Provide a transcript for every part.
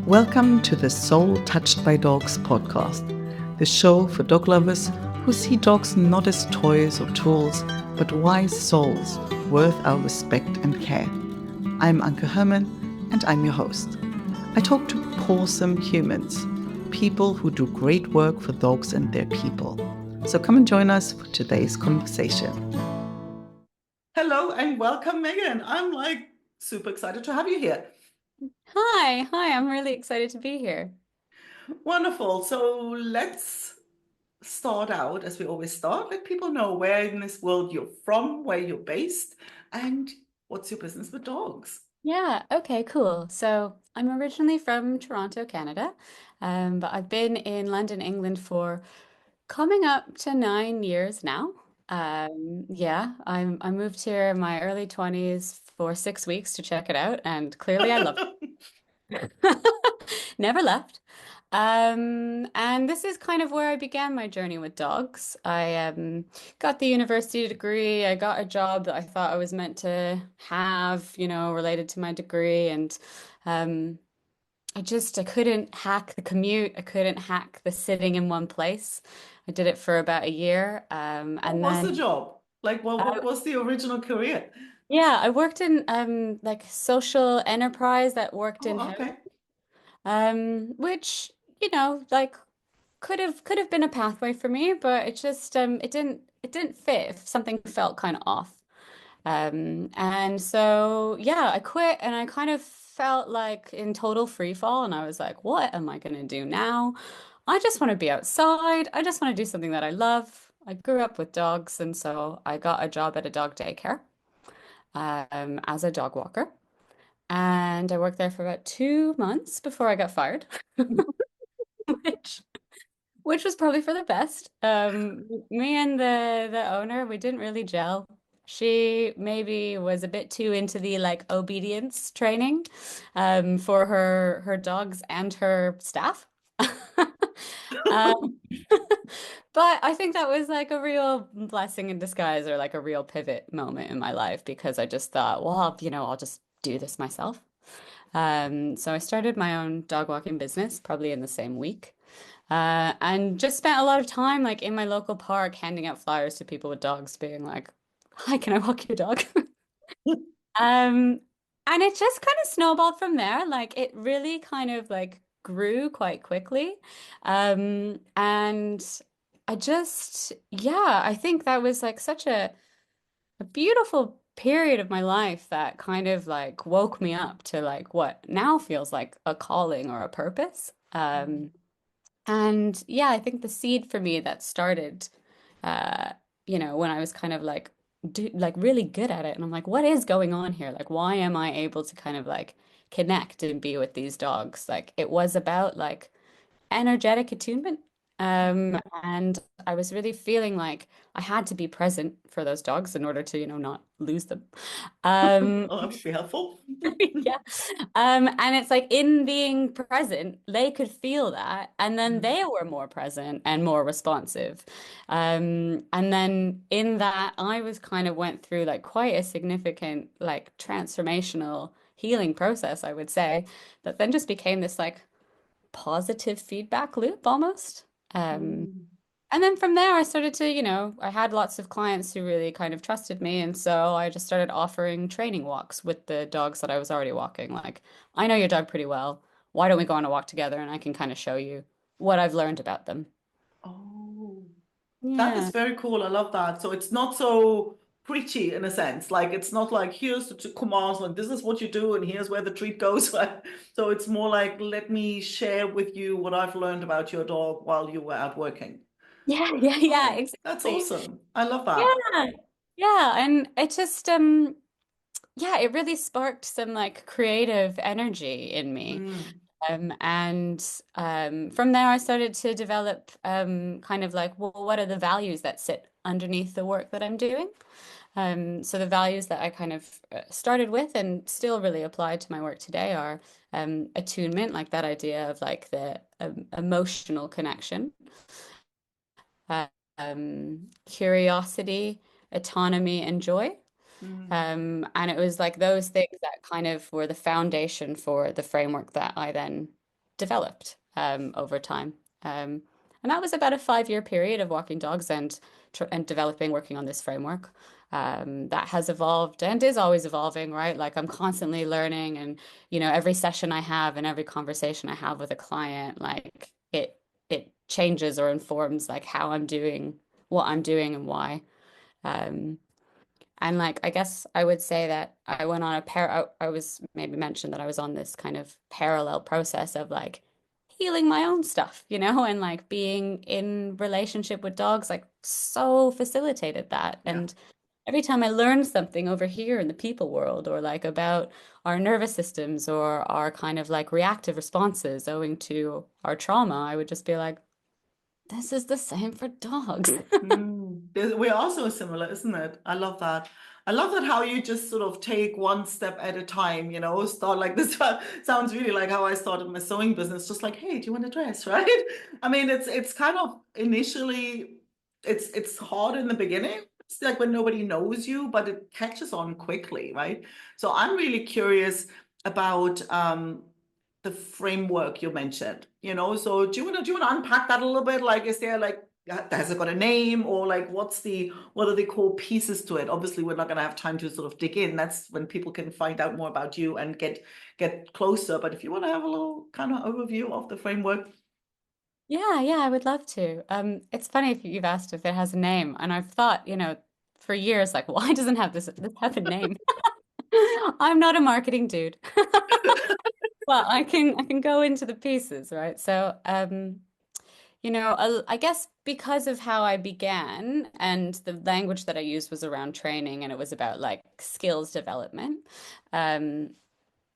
Welcome to the Soul Touched by Dogs podcast, the show for dog lovers who see dogs not as toys or tools, but wise souls worth our respect and care. I'm Anke Herman, and I'm your host. I talk to awesome humans, people who do great work for dogs and their people. So come and join us for today's conversation. Hello and welcome, Meghan. I'm super excited to have you here. Hi, I'm really excited to be here. Wonderful. So let's start out as we always start. Let people know where in this world you're from, where you're based, and what's your business with dogs. Yeah, okay, cool. So I'm originally from Toronto, Canada, but I've been in London, England for coming up to 9 years now. I moved here in my early 20s for 6 weeks to check it out, and clearly I loved it. Never left. And this is kind of where I began my journey with dogs. I got the university degree. I got a job that I thought I was meant to have, related to my degree. And um, I couldn't hack the commute. I couldn't hack the sitting in one place. I did it for about a year. What And was the then, job? What was the original career? yeah, I worked in like social enterprise that worked in Oh, home, okay. which, like could have been a pathway for me, but it didn't fit if something felt kind of off. And so yeah, I quit and I kind of felt like in total free fall and I was like, what am I gonna do now? I just want to be outside. I just want to do something that I love. I grew up with dogs and so I got a job at a dog daycare as a dog walker. And I worked there for about 2 months before I got fired, which which was probably for the best. Me and the owner, we didn't really gel. She maybe was a bit too into the like obedience training, for her dogs and her staff. Um, but I think that was like a real blessing in disguise or like a real pivot moment in my life because I just thought, well, I'll just do this myself. So I started my own dog walking business probably in the same week. And just spent a lot of time like in my local park handing out flyers to people with dogs, being like, "Hi, can I walk your dog?" Um, and it just kind of snowballed from there. Like it really kind of like grew quite quickly. And I think that was like such a beautiful period of my life that kind of like woke me up to like what now feels like a calling or a purpose. And yeah, I think the seed for me that started, uh, when I was kind of like like really good at it, and I'm like, what is going on here? Like, why am I able to kind of like connect and be with these dogs? Like, it was about like energetic attunement. And I was really feeling like I had to be present for those dogs in order to, not lose them. Um, Oh, that would be helpful. yeah. And it's like in being present, they could feel that, and then they were more present and more responsive. And then in that, I was kind of went through like quite a significant, like transformational healing process, I would say, that then just became this like positive feedback loop almost. Um, Mm. and then from there, I started to, I had lots of clients who really kind of trusted me. And so I just started offering training walks with the dogs that I was already walking. Like, I know your dog pretty well. Why don't we go on a walk together and I can kind of show you what I've learned about them? Oh, that is Yeah. very cool. I love that. So it's not so preachy in a sense. Like it's not like here's the commands, like this is what you do, and here's where the treat goes. So it's more like let me share with you what I've learned about your dog while you were out working. Yeah, yeah, yeah, Oh, that's exactly. awesome. I love that. Yeah. Yeah. And it just, yeah, it really sparked some like creative energy in me. Mm. And from there, I started to develop kind of like, well, what are the values that sit underneath the work that I'm doing? So the values that I kind of started with and still really apply to my work today are attunement, like that idea of like the emotional connection, uh, curiosity, autonomy, and joy. Mm. And it was like those things that kind of were the foundation for the framework that I then developed over time. Um, and that was about a 5 year period of walking dogs and developing, working on this framework. That has evolved and is always evolving, right? Like I'm constantly learning, and every session I have and every conversation I have with a client, like it changes or informs like how I'm doing, what I'm doing, and why. Um, and like, I guess I would say that I went on I was maybe mentioned that I was on this kind of parallel process of like healing my own stuff, and like being in relationship with dogs, like so facilitated that. Yeah. And every time I learned something over here in the people world, or like about our nervous systems or our kind of like reactive responses owing to our trauma, I would just be like, this is the same for dogs. We're also similar, isn't it? I love that. I love that how you just sort of take one step at a time, start like this. Sounds really like how I started my sewing business, just like, hey, do you want a dress, right? I mean, it's kind of initially it's hard in the beginning. It's like when nobody knows you, but it catches on quickly, right? So I'm really curious about the framework you mentioned, so do you want to unpack that a little bit? Like, is there like, has it got a name, or like what are the core pieces to it? Obviously, we're not going to have time to sort of dig in. That's when people can find out more about you and get closer. But if you want to have a little kind of overview of the framework. Yeah, yeah, I would love to. It's funny if you've asked if it has a name, and I've thought, for years, like, why doesn't have this have a name? I'm not a marketing dude. Well, I can go into the pieces, right? So, I guess because of how I began and the language that I used was around training and it was about like skills development. Um,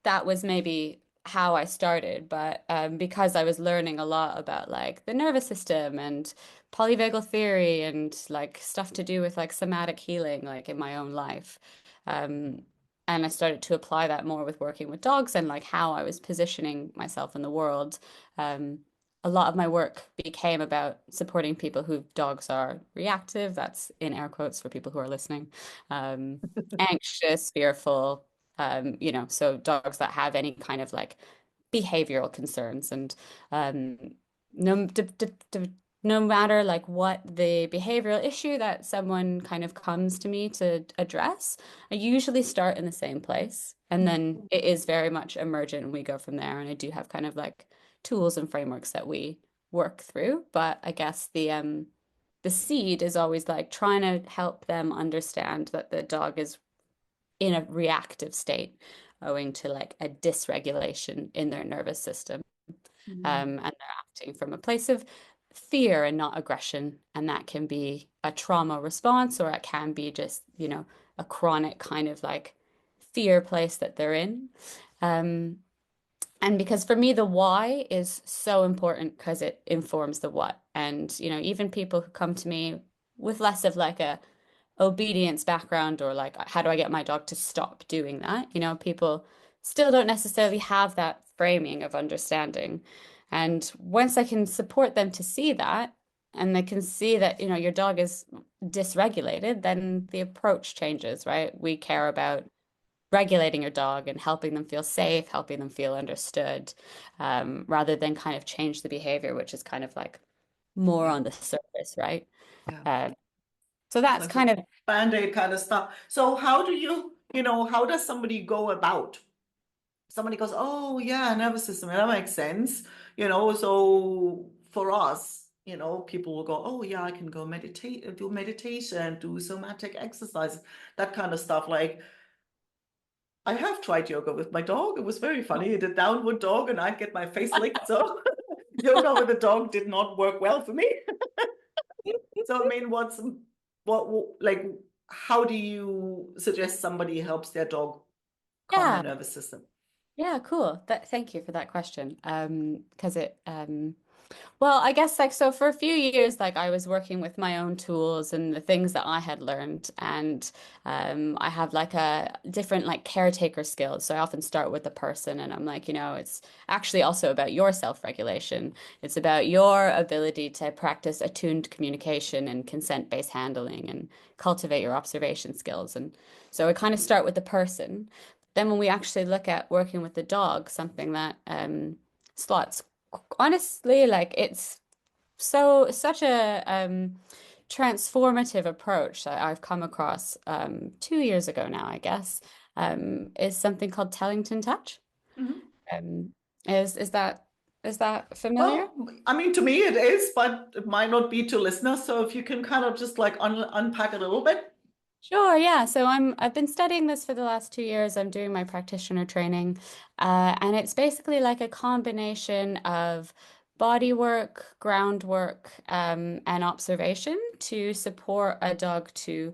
that was maybe how I started, but because I was learning a lot about like the nervous system and polyvagal theory and like stuff to do with like somatic healing, like in my own life. Um, and I started to apply that more with working with dogs and like how I was positioning myself in the world. Um, a lot of my work became about supporting people whose dogs are reactive. That's in air quotes for people who are listening. Anxious, fearful, so dogs that have any kind of like behavioral concerns. And um, no, no matter like what the behavioral issue that someone kind of comes to me to address, I usually start in the same place. And then it is very much emergent and we go from there. And I do have kind of like tools and frameworks that we work through. But I guess the seed is always like trying to help them understand that the dog is in a reactive state owing to like a dysregulation in their nervous system. Mm. And they're acting from a place of fear and not aggression. And that can be a trauma response, or it can be just, a chronic kind of like fear place that they're in. Um, and because for me, the why is so important because it informs the what. And, even people who come to me with less of like a obedience background or like how do I get my dog to stop doing that? People still don't necessarily have that framing of understanding. And once I can support them to see that and they can see that, your dog is dysregulated, then the approach changes, right? We care about regulating your dog and helping them feel safe, helping them feel understood, rather than kind of change the behavior, which is kind of like more Yeah, on the surface, right? yeah. Uh, so It's that's like a kind of band-aid kind of stuff. So how do how does somebody go about? Somebody goes, oh yeah, nervous system, that makes sense. So for us, people will go, oh yeah, I can go meditate, do meditation, do somatic exercises, that kind of stuff. Like, I have tried yoga with my dog. It was very funny. It a downward dog and I'd get my face licked. So yoga with a dog did not work well for me. So I mean, like, how do you suggest somebody helps their dog calm their yeah. nervous system? Yeah, cool. Thank you for that question. Because well, I guess like so for a few years, like I was working with my own tools and the things that I had learned, and I have like a different like caretaker skills. So I often start with the person, and I'm like, it's actually also about your self-regulation. It's about your ability to practice attuned communication and consent-based handling, and cultivate your observation skills. And so I kind of start with the person. Then when we actually look at working with the dog, something that slots honestly, like it's such a transformative approach that I've come across 2 years ago now, I guess, is something called Tellington Touch. Mhm. Um, is that familiar? Well, I mean, to me it is, but it might not be to listeners. So if you can kind of just like unpack a little bit. Sure, yeah. So I've been studying this for the last 2 years. I'm doing my practitioner training, and it's basically like a combination of body work, groundwork, and observation to support a dog to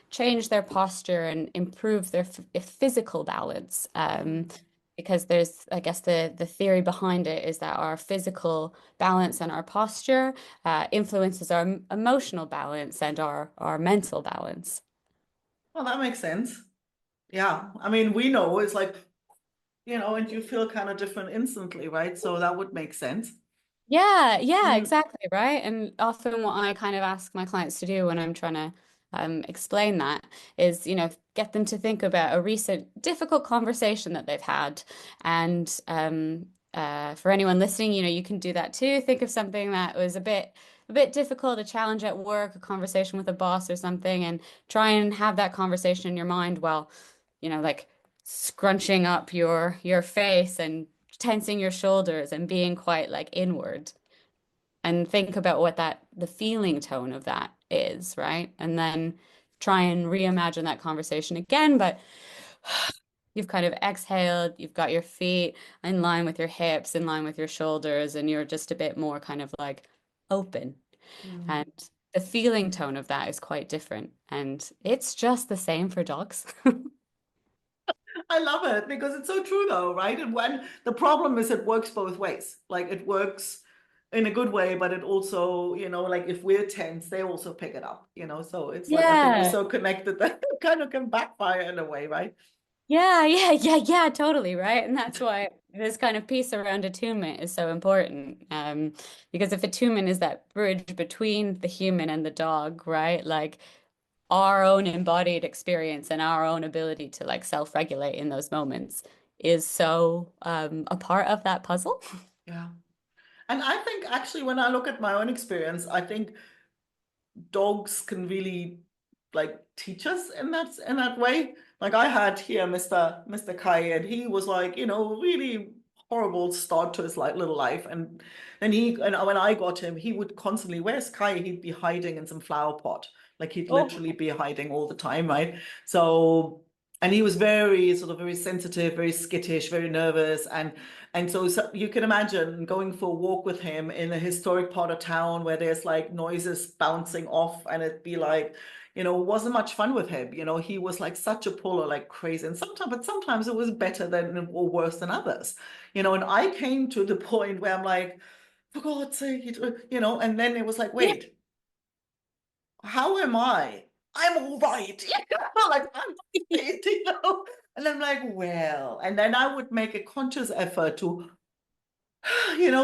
change their posture and improve their physical balance. Because I guess the theory behind it is that our physical balance and our posture influences our emotional balance and our mental balance. Well, that makes sense. Yeah. I mean, we know it's like, and you feel kind of different instantly, right? So that would make sense. Yeah, yeah, Mm, exactly, right. And often what I kind of ask my clients to do when I'm trying to explain that is, get them to think about a recent difficult conversation that they've had. And for anyone listening, you can do that too. Think of something that was a bit difficult, a challenge at work, a conversation with a boss or something, and try and have that conversation in your mind while, like scrunching up your face and tensing your shoulders and being quite like inward and think about what the feeling tone of that is, right? And then try and reimagine that conversation again, but you've kind of exhaled, you've got your feet in line with your hips, in line with your shoulders, and you're just a bit more kind of like open. mm. And the feeling tone of that is quite different. And it's just the same for dogs. I love it because it's so true though, right? And when the problem is it works both ways. Like it works in a good way, but it also, like if we're tense, they also pick it up. So it's like I think we're Yeah. so connected that it kind of can backfire in a way, right? Yeah, yeah, yeah, yeah, totally, right? And that's why this kind of piece around attunement is so important. Because if attunement is that bridge between the human and the dog, right? Like our own embodied experience and our own ability to like self-regulate in those moments is so a part of that puzzle. Yeah. And I think actually when I look at my own experience, I think dogs can really like teach us in that way. Like I had here Mr. Kai, and he was like, really horrible start to his like little life. And then and when I got him, he would constantly, where's Kai? He'd be hiding in some flower pot. Like he'd Oh, literally be hiding all the time, right? So and he was very sort of very sensitive, very skittish, very nervous, and so you can imagine going for a walk with him in a historic part of town where there's like noises bouncing off, and it'd be like, wasn't much fun with him. He was like such a puller, like crazy. And but sometimes it was better than or worse than others. And I came to the point where I'm like, for God's sake, and then it was like, yeah, wait, how am I? I'm all right. Like I'm fine. And I'm like, well, and then I would make a conscious effort to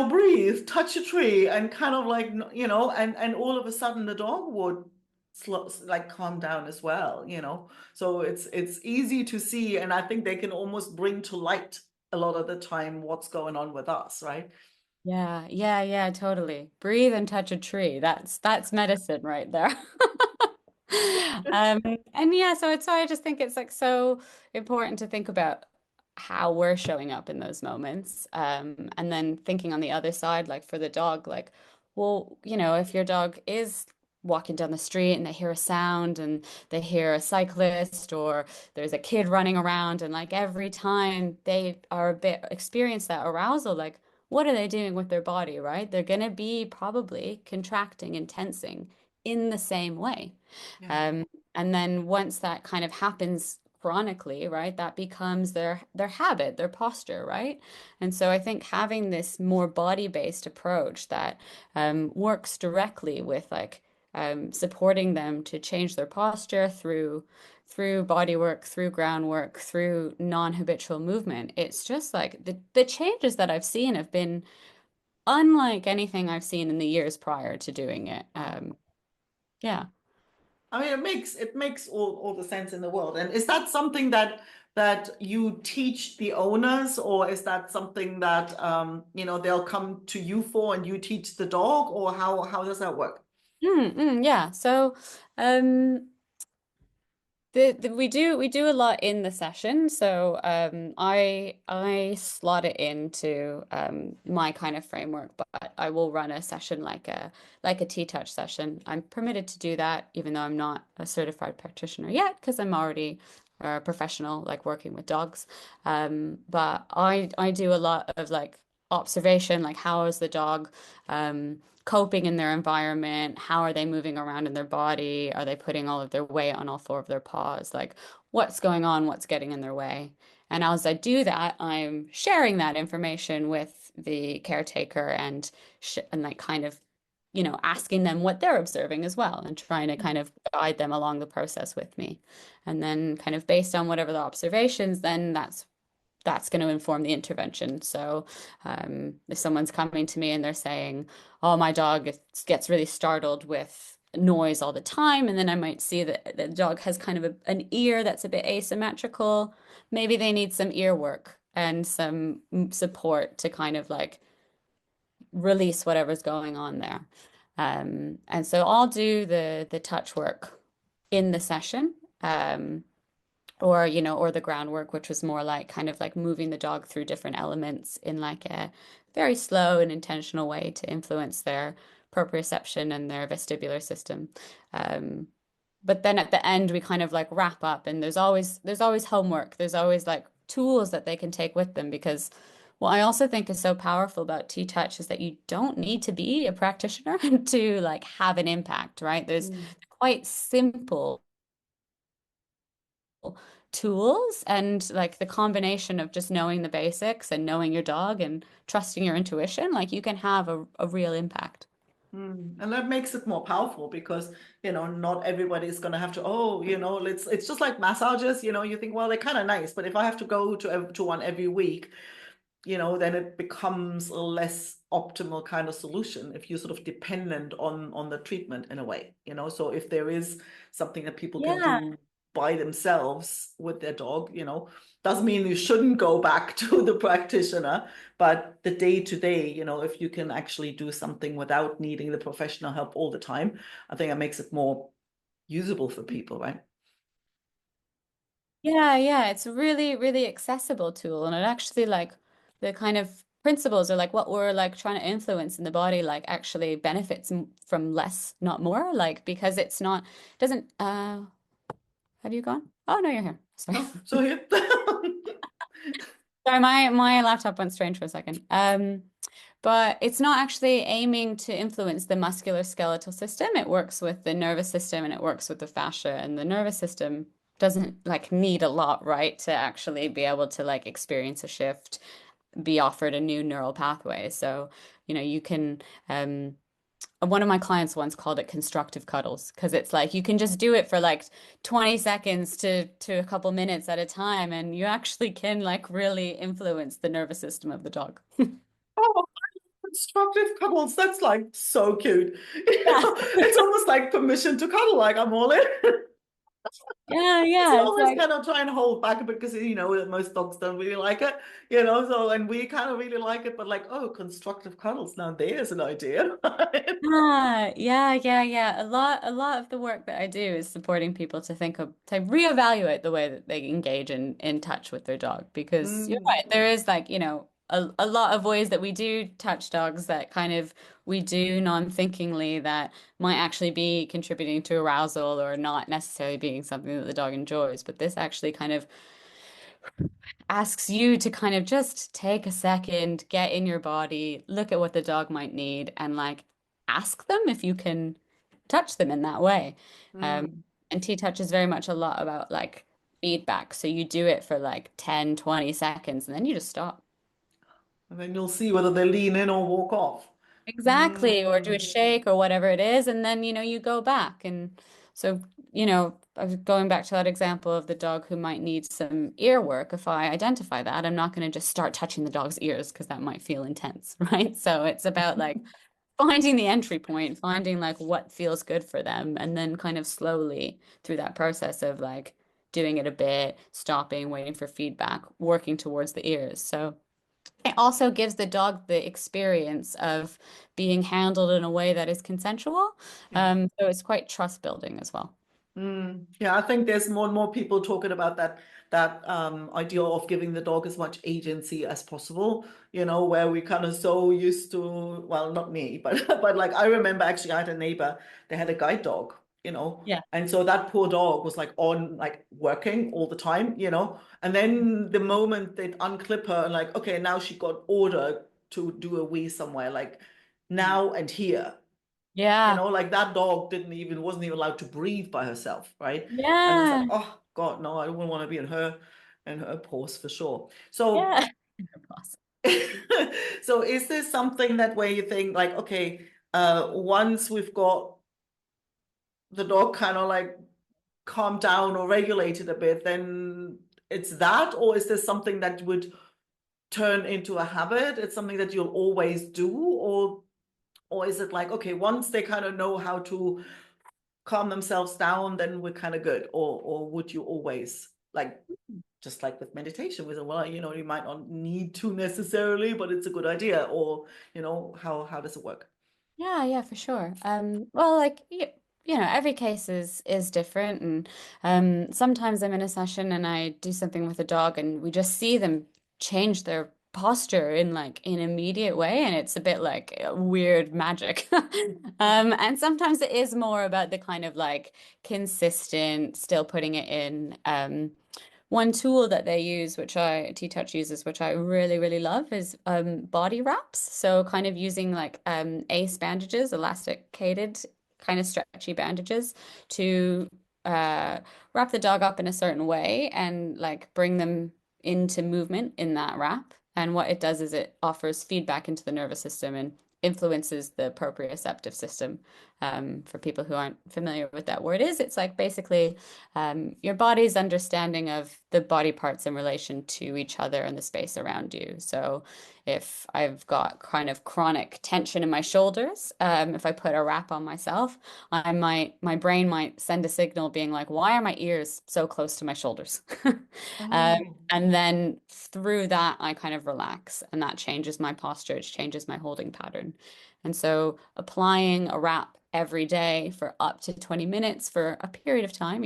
breathe, touch a tree, and kind of like, and all of a sudden the dog would like calm down as well. So it's easy to see, and I think they can almost bring to light a lot of the time what's going on with us, right? yeah, yeah, yeah, totally. Breathe and touch a tree. That's medicine right there. And yeah, so I just think it's like so important to think about how we're showing up in those moments. And then thinking on the other side, like for the dog, like, well, if your dog is walking down the street and they hear a sound and they hear a cyclist or there's a kid running around and like every time they are a bit experience that arousal, like what are they doing with their body, right? They're gonna be probably contracting and tensing in the same way. Yeah. Um, and then once that kind of happens chronically, right, that becomes their habit, their posture, right? And so I think having this more body-based approach that works directly with like supporting them to change their posture through body work, through groundwork, through non-habitual movement. It's just like the changes that I've seen have been unlike anything I've seen in the years prior to doing it. Wow. Yeah. I mean, it makes all the sense in the world. And is that something that that you teach the owners, or is that something that they'll come to you for and you teach the dog, or how does that work? Yeah. So, um, we do a lot in the session. So I slot it into my kind of framework, but I will run a session like a T-touch session. I'm permitted to do that, even though I'm not a certified practitioner yet, because I'm already a professional, like working with dogs. But I do a lot of like observation, like how is the dog coping in their environment? How are they moving around in their body? Are they putting all of their weight on all four of their paws? Like, what's going on? What's getting in their way? And as I do that, I'm sharing that information with the caretaker and like kind of, asking them what they're observing as well and trying to kind of guide them along the process with me. And then kind of based on whatever the observations, then that's going to inform the intervention. So, if someone's coming to me and they're saying, "Oh, my dog gets really startled with noise all the time," and then I might see that the dog has kind of an ear that's a bit asymmetrical, maybe they need some ear work and some support to kind of like release whatever's going on there. And so I'll do the touch work in the session. Or the groundwork, which was more like kind of like moving the dog through different elements in like a very slow and intentional way to influence their proprioception and their vestibular system. Um, but then at the end, we kind of like wrap up, and there's always homework. There's always like tools that they can take with them because what I also think is so powerful about T-Touch is that you don't need to be a practitioner to like have an impact, right? There's Mm. quite simple tools and like the combination of just knowing the basics and knowing your dog and trusting your intuition, like you can have a real impact. Mm. And that makes it more powerful because, not everybody is going to have to, it's just like massages, you think, well, they're kind of nice, but if I have to go to one every week, then it becomes a less optimal kind of solution if you're sort of dependent on the treatment in a way, So if there is something that people can Yeah. do by themselves with their dog, doesn't mean you shouldn't go back to the practitioner, but the day to day, if you can actually do something without needing the professional help all the time, I think it makes it more usable for people, right? Yeah, yeah, it's a really, really accessible tool. And it actually like the kind of principles are like what we're like trying to influence in the body, like actually benefits from less, not more. Like because it's not, doesn't, have you gone? Oh no, you're here. Sorry. Oh, so here. Sorry, my laptop went strange for a second. But it's not actually aiming to influence the musculoskeletal system. It works with the nervous system and it works with the fascia. And the nervous system doesn't like need a lot, right, to actually be able to like experience a shift, be offered a new neural pathway. So, you can one of my clients once called it constructive cuddles because it's like you can just do it for like 20 seconds to a couple minutes at a time and you actually can like really influence the nervous system of the dog. Oh, constructive cuddles. That's like so cute. Yeah. It's almost like permission to cuddle, like I'm all in. Yeah, So yeah. I It's always like, kind of try and hold back a bit because that most dogs don't really like it, so and we kind of really like it, but like, oh, constructive cuddles. Now there's an idea. yeah, yeah, yeah. A lot of the work that I do is supporting people to to reevaluate the way that they engage in touch with their dog. Because you're Mm, right, there is like, a lot of ways that we do touch dogs that kind of we do non-thinkingly that might actually be contributing to arousal or not necessarily being something that the dog enjoys. But this actually kind of asks you to kind of just take a second, get in your body, look at what the dog might need, and like ask them if you can touch them in that way. Um, mm. and T-touch is very much a lot about like feedback. So you do it for like 10, 20 seconds, and then you just stop. And then you'll see whether they lean in or walk off. Exactly, or do a Mm, shake or whatever it is, and then you go back. And so, I was going back to that example of the dog who might need some ear work. If I identify that, I'm not going to just start touching the dog's ears because that might feel intense, right? So it's about like finding the entry point, finding like what feels good for them, and then kind of slowly through that process of like doing it a bit, stopping, waiting for feedback, working towards the ears. So it also gives the dog the experience of being handled in a way that is consensual. Yeah. So it's quite trust building as well. Yeah, I think there's more and more people talking about that idea of giving the dog as much agency as possible, where we kind of so used to, well, not me, but but like I remember actually I had a neighbor, they had a guide dog, Yeah. and so that poor dog was like on like working all the time, and then the moment they'd unclip her, like, okay, now she got ordered to do a wee somewhere, like now and here. Yeah. Like that dog wasn't even allowed to breathe by herself, right? And it's like, Yeah. oh God, no, I wouldn't want to be in her paws for sure. So Yeah. so is there something that where you think like, okay, once we've got the dog kind of like calmed down or regulated a bit, then it's that, or is there something that would turn into a habit? It's something that you'll always do, or is it like, okay, once they kind of know how to calm themselves down, then we're kind of good? Or would you always like, just like with meditation, with well, you might not need to necessarily, but it's a good idea, or how does it work? Yeah, yeah, for sure. Well, like every case is different, and sometimes I'm in a session and I do something with a dog, and we just see them change their posture in like an immediate way, and it's a bit like weird magic. And sometimes it is more about the kind of like consistent, still putting it in. One tool that they use, which T-Touch uses, which I really, really love, is body wraps. So kind of using like ace bandages, elasticated, kind of stretchy bandages to uh, wrap the dog up in a certain way and like bring them into movement in that wrap. And what it does is it offers feedback into the nervous system and influences the proprioceptive system. For people who aren't familiar with that word it's like basically your body's understanding of the body parts in relation to each other and the space around you. So if I've got kind of chronic tension in my shoulders, if I put a wrap on myself, my brain might send a signal being like, why are my ears so close to my shoulders? Oh. And then through that, I kind of relax, and that changes my posture, it changes my holding pattern. And so applying a wrap every day for up to 20 minutes for a period of time,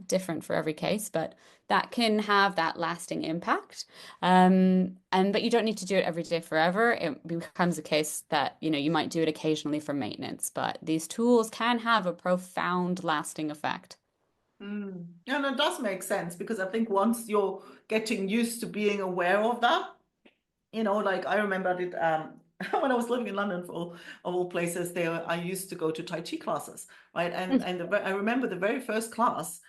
different for every case, but that can have that lasting impact. But you don't need to do it every day forever. It becomes a case that, you might do it occasionally for maintenance, but these tools can have a profound lasting effect. Yeah, no, it does make sense, because I think once you're getting used to being aware of that, like I remember it when I was living in London, of all places, there I used to go to Tai Chi classes, right? I remember the very first class,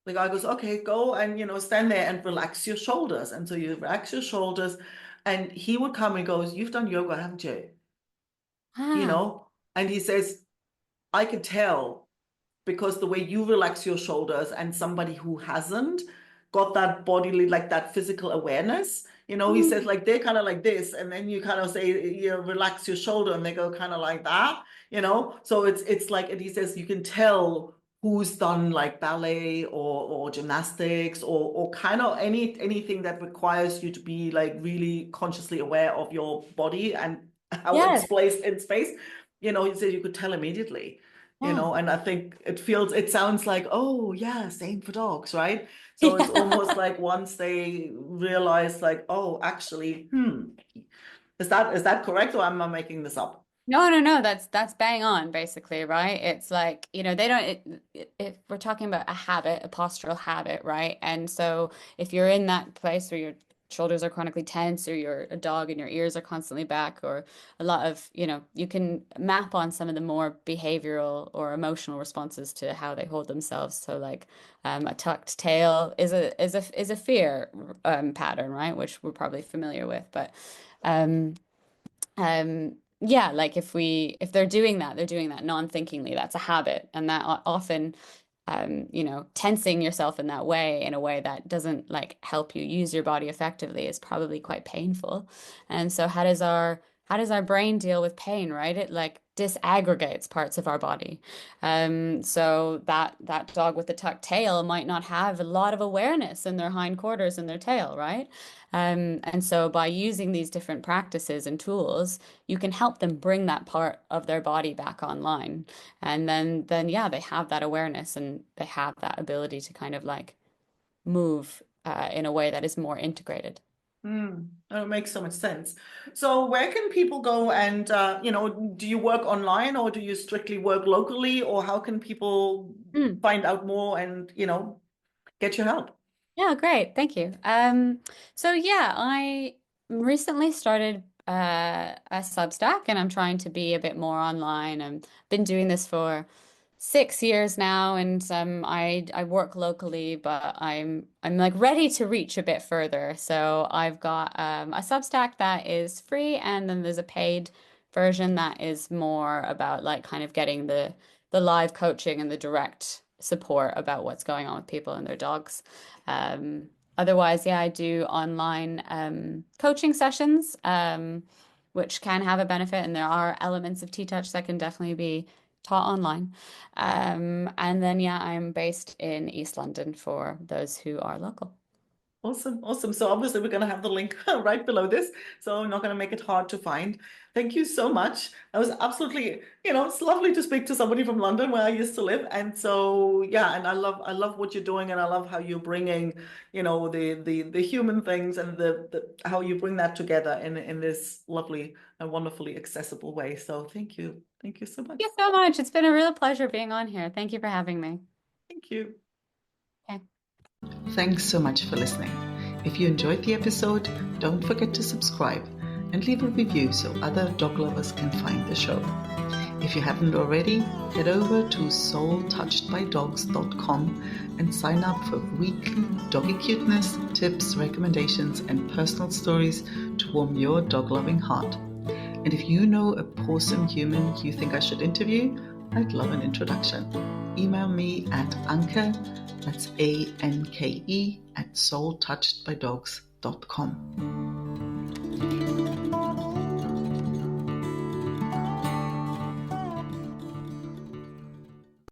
the guy goes, okay, go and stand there and relax your shoulders. And so you relax your shoulders, and he would come and goes, you've done yoga, haven't you? You Ah, know, and he says, I can tell, because the way you relax your shoulders and somebody who hasn't got that bodily, like that physical awareness, he says mm, like they're kind of like this, and then you kind of say, relax your shoulder, and they go kind of like that, so it's like, and he says you can tell who's done like ballet or gymnastics or kind of anything that requires you to be like really consciously aware of your body and how yeah, it's placed in space. He said you could tell immediately. yeah. And I think it sounds like, oh yeah, same for dogs, right? So it's almost like once they realize like, oh, actually, is that correct, or am I making this up? No, no, no, that's bang on basically, right? It's like, they don't if we're talking about a habit, a postural habit, right? And so if you're in that place where your shoulders are chronically tense or you're a dog and your ears are constantly back or a lot of, you can map on some of the more behavioral or emotional responses to how they hold themselves. So like a tucked tail is a fear pattern, right? Which we're probably familiar with, but um yeah, like if they're doing that, they're doing that non-thinkingly. That's a habit, and that often tensing yourself in that way, in a way that doesn't like help you use your body effectively, is probably quite painful. And so how does our how does our brain deal with pain, right? It like disaggregates parts of our body. So that dog with the tucked tail might not have a lot of awareness in their hindquarters and their tail, right? And so by using these different practices and tools, you can help them bring that part of their body back online. And then yeah, they have that awareness and they have that ability to kind of like move in a way that is more integrated. That makes so much sense. So where can people go and, do you work online or do you strictly work locally, or how can people Mm. find out more and, get your help? Yeah, great. Thank you. So yeah, I recently started a Substack and I'm trying to be a bit more online. I've been doing this for 6 years now and I work locally, but I'm like ready to reach a bit further. So I've got a Substack that is free and then there's a paid version that is more about like kind of getting the live coaching and the direct support about what's going on with people and their dogs. Otherwise, yeah, I do online coaching sessions, which can have a benefit, and there are elements of T-Touch that can definitely be taught online. And then, yeah, I'm based in East London for those who are local. Awesome, awesome. So obviously we're going to have the link right below this, so I'm not going to make it hard to find. Thank you so much. That was absolutely, it's lovely to speak to somebody from London where I used to live. And so, yeah, and I love what you're doing, and I love how you're bringing, the human things and the how you bring that together in this lovely and wonderfully accessible way. So thank you. Thank you so much. Thank you so much. It's been a real pleasure being on here. Thank you for having me. Thank you. Okay. Thanks so much for listening. If you enjoyed the episode, don't forget to subscribe and leave a review so other dog lovers can find the show. If you haven't already, head over to soultouchedbydogs.com and sign up for weekly doggy cuteness, tips, recommendations, and personal stories to warm your dog-loving heart. And if you know a awesome human you think I should interview, I'd love an introduction. Email me at Anke, that's ANKE, @soultouchedbydogs.com.